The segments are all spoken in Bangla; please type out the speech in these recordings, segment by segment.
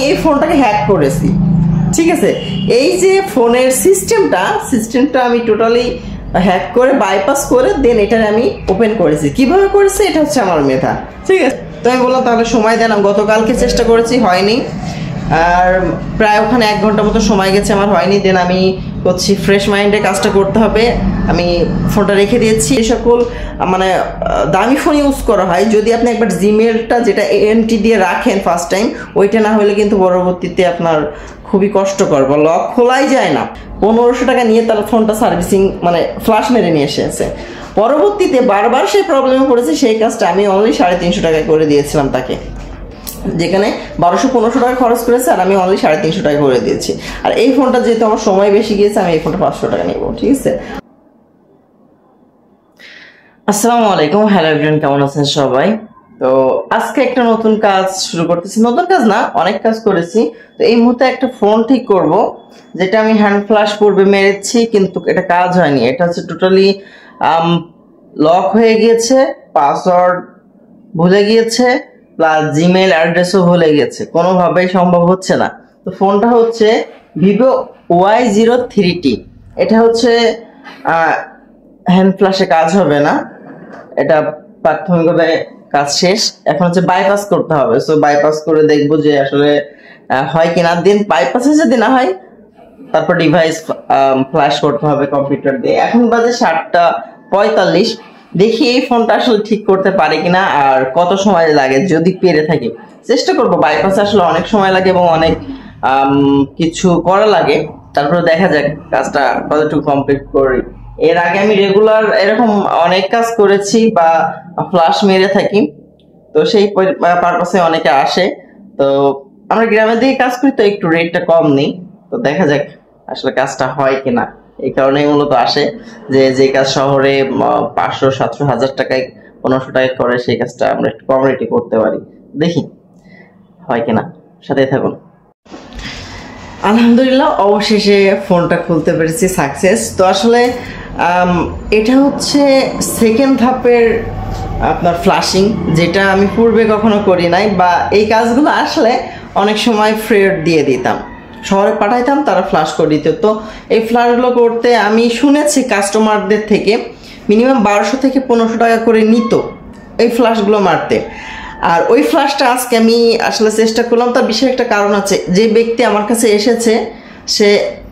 এই ফোনটাকে হ্যাক করেছি, ঠিক আছে। এই যে ফোনের সিস্টেমটা আমি টোটালি হ্যাক করে বাইপাস করে দেন এটার আমি ওপেন করেছি। কিভাবে করেছি এটা হচ্ছে আমার মেধা, ঠিক আছে। তো আমি বললাম তাহলে সময় দেন, গতকালকে চেষ্টা করেছি হয়নি, আর প্রায় ওখানে 1 ঘন্টা মতো সময় গেছে, আমার হয়নি। দেন আমি করছি ফ্রেশ মাইন্ডে কাজটা করতে হবে, আমি ফোনটা রেখে দিয়েছি। এই সকল মানে দামি ফোন ইউজ করা হয়, যদি আপনি একবার জিমেলটা যেটা এএনটি দিয়ে রাখেন ফার্স্ট টাইম, ওইটা না হলে কিন্তু পরবর্তীতে আপনার খুবই কষ্টকর, বা লক খোলাই যায় না। 1500 টাকা নিয়ে তার ফোনটা সার্ভিসিং মানে ফ্লাশ মেরে নিয়ে এসেছে। পরবর্তীতে বারবার সেই প্রবলেমে পড়েছে, সেই কাজটা আমি অনলি 350 টাকায় করে দিয়েছিলাম তাকে, যেখানে 1200-1500 টাকা খরচ করেছে, আর আমি অনলি 350 টাকা করে দিয়েছি। আর এই ফোনটা যেহেতু আমার সময় বেশি গিয়েছে, আমি এই ফোনটা 500 টাকা নিব, ঠিক আছে। আসসালামু আলাইকুম, হ্যালো এভরিওয়ান, কেমন আছেন সবাই? তো আজকে একটা নতুন কাজ শুরু করতেছি, নতুন কাজ না, অনেক কাজ করেছি। তো এই মুহূর্তে একটা ফোন ঠিক করব, যেটা আমি হ্যান্ড ফ্ল্যাশ পূর্বে মেরেছি, কিন্তু এটা কাজ হয়নি। এটা হচ্ছে টোটালি লক হয়ে গিয়েছে, পাসওয়ার্ড ভুলে গিয়েছে, প্লাস জিমেল অ্যাড্রেসও ভুলে গেছে, কোনোভাবেই সম্ভব হচ্ছে না। তো ফোনটা হচ্ছে ভিভো Y03T। এটা হচ্ছে হ্যান্ড ফ্ল্যাশে কাজ হবে না, এটা প্রাথমিকভাবে কাজ শেষ, এখন হচ্ছে বাইপাস করতে হবে। সো বাইপাস করে দেখবো যে আসলে হয় কিনা। দিন বাইপাসে যদি না হয়, তারপর ডিভাইস ফ্ল্যাশ করতে হবে কম্পিউটার দিয়ে। এখন বাজে 7:45, দেখি এই ফোনটা আসলে ঠিক করতে পারে কিনা, আর কত সময় লাগে। যদি পেরে থাকি চেষ্টা করবো। বাইপাসে আসলে অনেক সময় লাগে এবং অনেক কিছু করা লাগে, তারপরে দেখা যাক কাজটা কতটুকু কমপ্লিট করি। এর আগে আমি রেগুলার এরকম অনেক কাজ করেছি বা ফ্ল্যাশ মেরে থাকি, তো সেই পারপাসে অনেকে আসে। তো আমরা গ্রামের দিকে কাজ করি, তো একটু রেটটা কম নেই। তো দেখা যাক আসলে কাজটা হয় কিনা, এই কারণেই মূলত আসে। যে কাজ শহরে 500, 700, 1000 টাকায়, 1500 টাকায় করে, সেই কাজটা আমরা একটু কম রেটে করতে পারি। দেখি হয় কিনা, সাথে থাকুন। আলহামদুলিল্লাহ, অবশেষে ফোনটা খুলতে পেরেছি, সাকসেস। তো আসলে এটা হচ্ছে সেকেন্ড ধাপের আপনার ফ্ল্যাশিং, যেটা আমি পূর্বে কখনো করি নাই, বা এই কাজগুলো আসলে অনেক সময় ফ্রেড দিয়ে দিতাম, শহরে পাঠাইতাম, তারা ফ্ল্যাশ করে দিত। তো এই ফ্ল্যাশগুলো করতে আমি শুনেছি কাস্টমারদের থেকে মিনিমাম 1200 থেকে 1500 টাকা করে নিত এই ফ্ল্যাশগুলো মারতে। আর ওই ফ্ল্যাশটা আজকে আমি আসলে চেষ্টা করলাম। তার বিশেষ একটা কারণ আছে, যে ব্যক্তি আমার কাছে এসেছে সে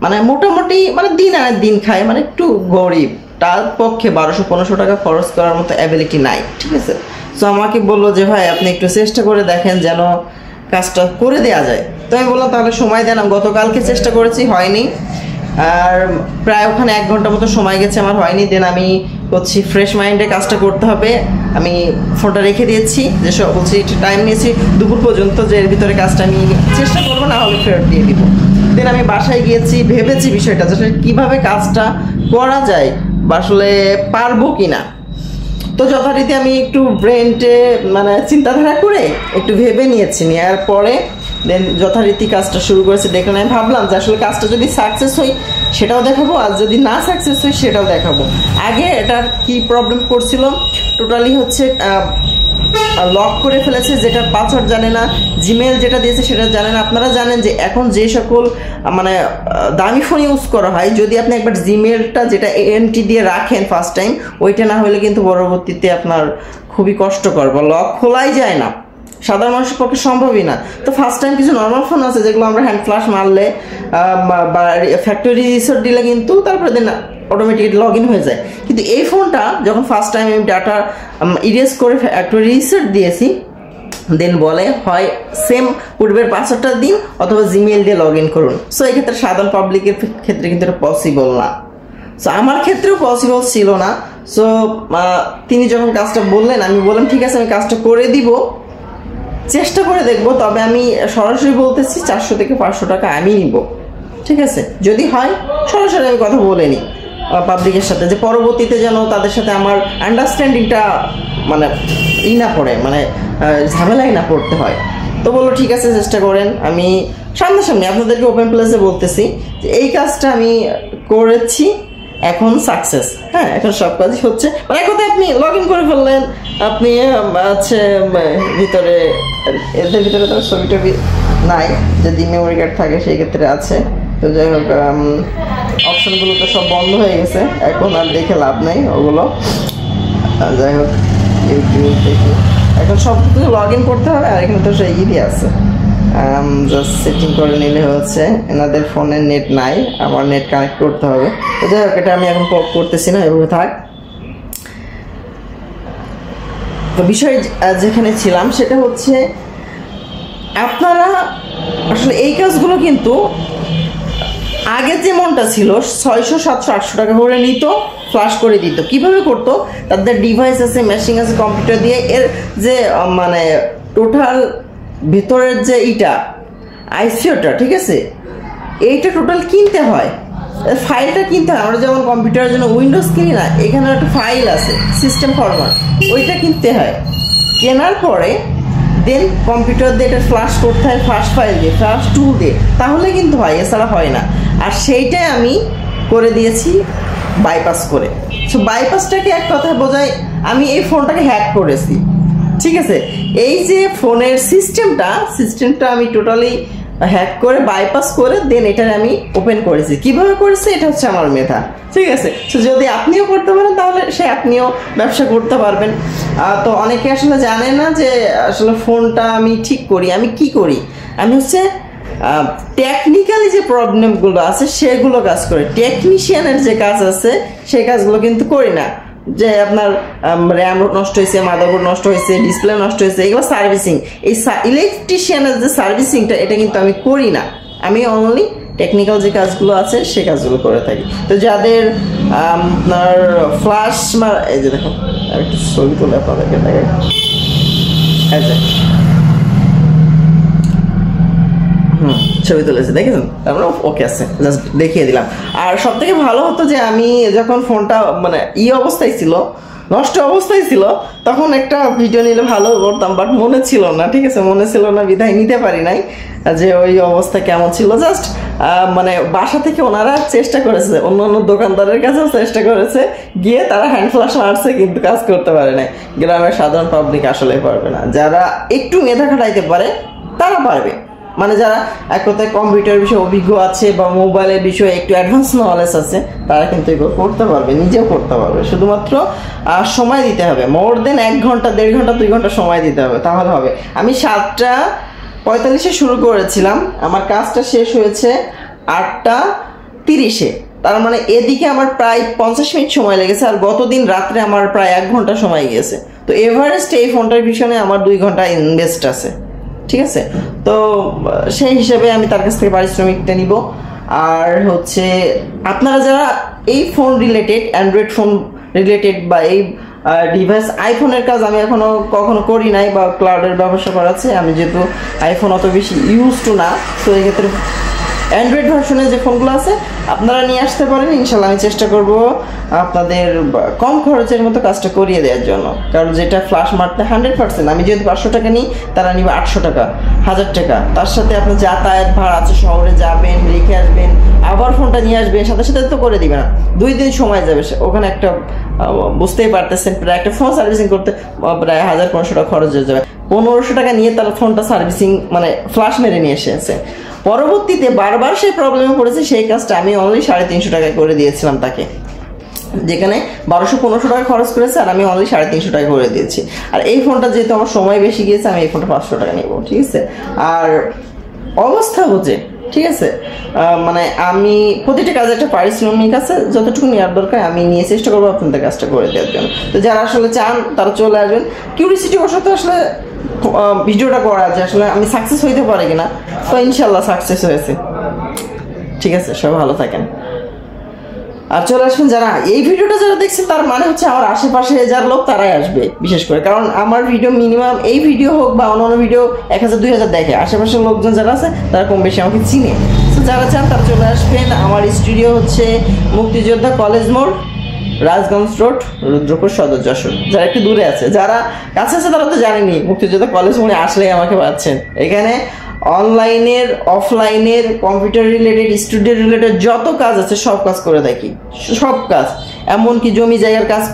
মানে মোটামুটি মানে দিন আনে দিন খায়, মানে একটু গরিব, তার পক্ষে 1200-1500 টাকা খরচ করার মতো অ্যাবিলিটি নাই, ঠিক আছে। সো আমাকে বললো যে ভাই আপনি একটু চেষ্টা করে দেখেন যেন কাজটা করে দেওয়া যায়। তো আমি বললাম তাহলে সময় দেন, গতকালকে চেষ্টা করেছি হয়নি, আর প্রায় ওখানে 1 ঘন্টা মতো সময় গেছে, আমার হয়নি। দেন আমি করছি ফ্রেশ মাইন্ডে কাজটা করতে হবে, আমি ফোনটা রেখে দিয়েছি। যেসব বলছি একটু টাইম নিয়েছি দুপুর পর্যন্ত, যে এর ভিতরে কাজটা আমি চেষ্টা করবো, না হলে ফেরত দিয়ে দিব। দেন আমি বাসায় গিয়েছি, ভেবেছি বিষয়টা যে কীভাবে কাজটা করা যায় বা আসলে পারবো কিনা। তো যথারীতি আমি একটু ব্রেনটে মানে চিন্তাধারা করে একটু ভেবে নিয়েছি, নেওয়ার পরে দেন যথারীতি কাজটা শুরু করেছি। দেখলাম, আমি ভাবলাম যে আসলে কাজটা যদি সাকসেস হয় সেটাও দেখাবো, আর যদি না সাকসেস হয় সেটাও দেখাবো। আগে এটার কি প্রবলেম করছিল, টোটালি হচ্ছে লক করে ফেলেছে, যেটা পাসওয়ার্ড জানে না, জিমেল যেটা দিয়েছে সেটা জানে না। আপনারা জানেন যে এখন যে সকল মানে দামি ফোন ইউজ করা হয়, যদি আপনি একবার জিমেলটা যেটা এএনটি দিয়ে রাখেন ফার্স্ট টাইম, ওইটা না হলে কিন্তু পরবর্তীতে আপনার খুবই কষ্টকর, বা লক খোলাই যায় না, সাধারণ মানুষের পক্ষে সম্ভবই না। তো ফার্স্ট টাইম কিছু নর্মাল ফোন আছে যেগুলো আমরা হ্যান্ড ফ্ল্যাশ মারলে বা ফ্যাক্টরি রিসেট দিলে কিন্তু তারপরে দেন অটোমেটিক লগ ইন হয়ে যায়। কিন্তু এই ফোনটা যখন ফার্স্ট টাইম আমি ডাটা ইরেজ করে ফ্যাক্টরি রিসেট দিয়েছি, দেন বলে হয় সেম পূর্বের পাসওয়ার্ডটা দিন অথবা জিমেল দিয়ে লগ ইন করুন। সো এই ক্ষেত্রে সাধারণ পাবলিকের ক্ষেত্রে কিন্তু এটা পসিবল না। সো আমার ক্ষেত্রেও পসিবল ছিল না। সো তিনি যখন কাজটা বললেন, আমি বললাম ঠিক আছে আমি কাজটা করে দিব, চেষ্টা করে দেখবো, তবে আমি সরাসরি বলতেছি 400 থেকে 500 টাকা আমি নিব, ঠিক আছে। যদি হয় সরাসরি আমি কথা বলে নিই পাবলিকের সাথে, যে পরবর্তীতে যেন তাদের সাথে আমার আন্ডারস্ট্যান্ডিংটা মানে না পড়ে, মানে ঝামেলাই না পড়তে হয়। তো বললো ঠিক আছে চেষ্টা করেন। আমি সামনাসামনি আপনাদেরকে ওপেন প্লেসে বলতেছি যে এই কাজটা আমি করেছি, এখন সাকসেস। হ্যাঁ, এখন সব কাজই হচ্ছে, মানে এক কথায় আপনি লগ ইন করে ফেললেন, আপনি আছে ভিতরে, এদের ভিতরে তার ছবিটা নাই, যদি মেমোরি কার্ড থাকে সেই ক্ষেত্রে আছে। তো যাই হোক, অপশনগুলো তো সব বন্ধ হয়ে গেছে, এখন আর দেখে লাভ নেই ওগুলো। যাই হোক, ইউটিউব দেখি, এখন সব কিছু লগ ইন করতে হবে। আর এখানে তো সেই ইডি আছে, জাস্ট সেটিং করে নিলে হচ্ছে। এনাদের ফোনের নেট নাই, আমার নেট কানেক্ট করতে হবে। তো যাই হোক, এটা আমি এখন করতেছি না, এভাবে থাক। তো বিষয় যেখানে ছিলাম সেটা হচ্ছে, আপনারা আসলে এই কাজগুলো কিন্তু আগের যে মনটা ছিল 600, 700, 800 টাকা করে নিত, ফ্লাশ করে দিত। কিভাবে করতো? তাদের ডিভাইস আছে, মেশিন আছে, কম্পিউটার দিয়ে এর যে মানে টোটাল ভিতরের যে আইসিওটা, ঠিক আছে, এইটা টোটাল কিনতে হয়, ফাইলটা কিনতে হয়। আমরা যেমন কম্পিউটারের জন্য উইন্ডোজ কিনি না, এখানে একটা ফাইল আছে সিস্টেম ফরম্যাট, ওইটা কিনতে হয়। কেনার পরে দেন কম্পিউটার দিয়ে এটা ফ্লাশ করতে হয়, ফ্লাশ ফাইল দিয়ে, ফ্লাশ টুল দিয়ে, তাহলে কিন্তু হয়, এছাড়া হয় না। আর সেইটাই আমি করে দিয়েছি বাইপাস করে। সো বাইপাসটাকে এক কথায় বোঝায়, আমি এই ফোনটাকে হ্যাক করেছি, ঠিক আছে। এই যে ফোনের সিস্টেমটা আমি টোটালি হ্যাক করে বাইপাস করে দেন এটার আমি ওপেন করেছি। কিভাবে করেছি? এটা হচ্ছে আমার মেধা, ঠিক আছে। তো যদি আপনিও করতে পারেন তাহলে আপনিও ব্যবসা করতে পারবেন। তো অনেকে আসলে জানে না যে আসলে ফোনটা আমি ঠিক করি। আমি কি করি? আমি হচ্ছে টেকনিক্যালি যে প্রবলেমগুলো আছে সেগুলো কাজ করি। টেকনিশিয়ানের যে কাজ আছে সেই কাজগুলো কিন্তু করি না। যে আপনার র্যাম নষ্ট হয়েছে, মাদারবোর্ড নষ্ট হয়েছে, ডিসপ্লে নষ্ট হয়েছে, এগুলো সার্ভিসিং, এই ইলেকট্রিশিয়ানের যে সার্ভিসিংটা এটা কিন্তু আমি করি না। আমি অনলি টেকনিক্যাল যে কাজগুলো আছে সেই কাজগুলো করে থাকি। তো যাদের আপনার ফ্ল্যাশ এই যে দেখো, একটু ছবি তুলে আপনাদেরকে দেখে, ছবি তুলেছে দেখেছেন, তারপরে ওকে আছে, জাস্ট দেখিয়ে দিলাম। আর সব থেকে ভালো হতো যে আমি যখন ফোনটা মানে অবস্থায় ছিল, নষ্ট অবস্থায় ছিল, তখন একটা ভিডিও নিলে ভালো করতাম, বাট মনে ছিল না, ঠিক আছে, মনে ছিল না বিধায় নিতে পারি নাই যে ওই অবস্থা কেমন ছিল। জাস্ট মানে বাসা থেকে ওনারা চেষ্টা করেছে, অন্য অন্য দোকানদারের কাছেও চেষ্টা করেছে, গিয়ে তারা হ্যান্ড ফ্লাশ মারছে, কিন্তু কাজ করতে পারে নাই। গ্রামের সাধারণ পাবলিক আসলে পারবে না। যারা একটু মেধা খাটাইতে পারে তারা পারবে, মানে যারা এক কথায় কম্পিউটার বিষয়ে অভিজ্ঞ আছে বা মোবাইলের বিষয়ে একটু অ্যাডভান্স নলেজ আছে, তারা কিন্তু এগুলো করতে পারবে, নিজেও করতে পারবে। শুধুমাত্র সময় দিতে হবে, মোর দেন 1 ঘন্টা, 1.5 ঘন্টা, 2 ঘন্টা সময় দিতে হবে, তাহলে হবে। আমি 7:45 শুরু করেছিলাম, আমার কাজটা শেষ হয়েছে 8:30। তার মানে এদিকে আমার প্রায় 50 মিনিট সময় লেগেছে, আর গতদিন রাত্রে আমার প্রায় 1 ঘন্টা সময় গিয়েছে। তো এভারেস্ট এই ফোনটার পিছনে আমার 2 ঘন্টা ইনভেস্ট আছে, ঠিক আছে। তো সেই হিসেবে আমি তার কাছ থেকে পারিশ্রমিকটা নিব। আর হচ্ছে আপনারা যারা এই phone related, Android phone related বা এই ডিভাইস, আইফোনের কাজ আমি কখনো করি নাই, বা ক্লাউডের ব্যবসা করাচ্ছে, আমি যেহেতু আইফোন অত বেশি ইউজ টু না, তো এই ক্ষেত্রে অ্যান্ড্রয়েড ভার্সনের যে ফোনগুলো আছে আপনারা নিয়ে আসতে পারেন। ইনশাল্লাহ আমি চেষ্টা করব আপনাদের কম খরচের মতো কাজটা করিয়ে দেওয়ার জন্য। কারণ যেটা ফ্লাশ মারতে 100%, আমি যেহেতু 500 টাকা নিই, তারা নিবে 800 টাকা, 1000 টাকা। তার সাথে আপনার যাতায়াত ভাড়া আছে, শহরে যাবেন, রেখে আসবেন, আবার ফোনটা নিয়ে আসবেন, সাথে সাথে তো করে দিবে না, 2 দিন সময় যাবে। ওখানে একটা বুঝতেই পারতেছেন, প্রায় একটা ফোন সার্ভিসিং করতে প্রায় 1000-1500 টাকা খরচ হয়ে যাবে। 1500 টাকা নিয়ে তারা ফোনটা সার্ভিসিং মানে ফ্লাশ মেরে নিয়ে এসেছে। পরবর্তীতে বারবার সেই প্রবলেমে পড়েছে, সেই কাজটা আমি অনলি 350 টাকায় করে দিয়েছিলাম তাকে, যেখানে 1200-1500 টাকা খরচ করেছে, আর আমি অনলি 350 টাকা করে দিয়েছি। আর এই ফোনটা যেহেতু আমার সময় বেশি গিয়েছে, আমি এই ফোনটা 500 টাকা নেব, ঠিক আছে। আর অবস্থা বুঝে, ঠিক আছে, মানে আমি প্রতিটা কাজে একটা পারিশ্রমিক আছে, যতটুকু নেওয়ার দরকার আমি নিয়ে চেষ্টা করবো আপনাদের কাজটা করে দেওয়ার জন্য। তো যারা আসলে চান তারা চলে আসবেন। কিউরিসিটি বশত আসলে ভিডিওটা করা আছে, আসলে আমি সাকসেস হইতে পারি কিনা, তো ইনশাল্লাহ সাকসেস হয়েছে, ঠিক আছে। সবাই ভালো থাকেন, আর চলে আসবেন। যারা এই ভিডিওটা যারা দেখছেন, তার মানে হচ্ছে আমার আশেপাশে যারা লোক তারাই আসবে বিশেষ করে, কারণ আমার ভিডিও মিনিমাম, এই ভিডিও হোক বা অন্যান্য ভিডিও 1000-2000 দেখে। আশেপাশের লোকজন যারা আছে তারা কম বেশি আমাকে চিনে। তো যারা চান তারা চলে আসবেন। আমার স্টুডিও হচ্ছে মুক্তিযোদ্ধা কলেজ মোড়, রাজগঞ্জ রোড, রুদ্রপুর সদর, যশোর। যারা একটু দূরে আছে, যারা কাছে আছে তারা তো জানেনি, মুক্তিযোদ্ধা কলেজ মোড়ে আসলেই আমাকে পাচ্ছেন। এখানে অনলাইনের, অফলাইনের, কম্পিউটার রিলেটেড, স্টুডিও রিলেটেড যত কাজ আছে সব কাজ করে থাকি, সব কাজ। এমনকি জমি জায়গার কাজ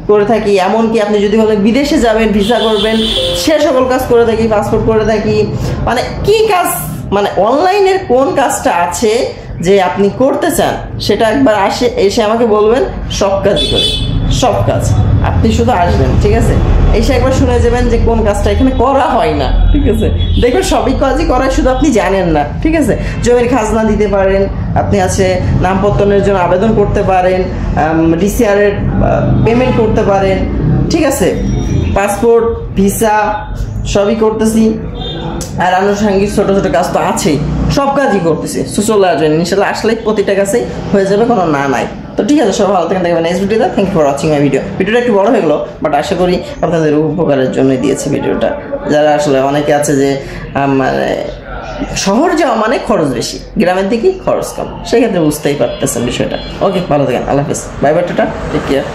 করে থাকি, এমনকি আপনি যদি বলেন বিদেশে যাবেন, ভিসা করবেন, সে সকল কাজ করে থাকি, পাসপোর্ট করে থাকি, মানে কি কাজ মানে অনলাইনের কোন কাজটা আছে যে আপনি করতে চান সেটা একবার এসে আমাকে বলবেন, সব কাজই করি, সব কাজ। আপনি শুধু আসবেন, ঠিক আছে, এসে একবার শুনে যাবেন যে কোন কাজটা এখানে করা হয় না, ঠিক আছে। দেখবেন সবই কাজই করা, শুধু আপনি জানেন না, ঠিক আছে। জমির খাজনা দিতে পারেন, আপনি আছে নামপত্তনের জন্য আবেদন করতে পারেন, ডিসিআরের পেমেন্ট করতে পারেন, ঠিক আছে, পাসপোর্ট ভিসা সবই করতেছি। আর আনুষঙ্গিক ছোটো ছোটো কাজ তো আছেই, সব কাজই করতেছি। সো চলে আসবেন ইনশাল্লাহ, আসলে প্রতিটা কাছেই হয়ে যাবে, কোনো না নাই। তো ঠিক আছে, সবাই ভালো থাকেন, দেখবেন নেক্সট ভিডিওতে। Thank you for watching my video. ভিডিওটা একটু বড় হয়ে গেলো, বাট আশা করি আপনাদের উপকারের জন্যই দিয়েছি ভিডিওটা। যারা আসলে অনেকে আছে যে মানে শহর যাওয়া মানে খরচ বেশি, গ্রামের দিকে খরচ কম, সেক্ষেত্রে বুঝতেই পারতেছেন বিষয়টা। ওকে, ভালো থাকেন, আল্লাহ হাফিজ, bye bye, tata, take care.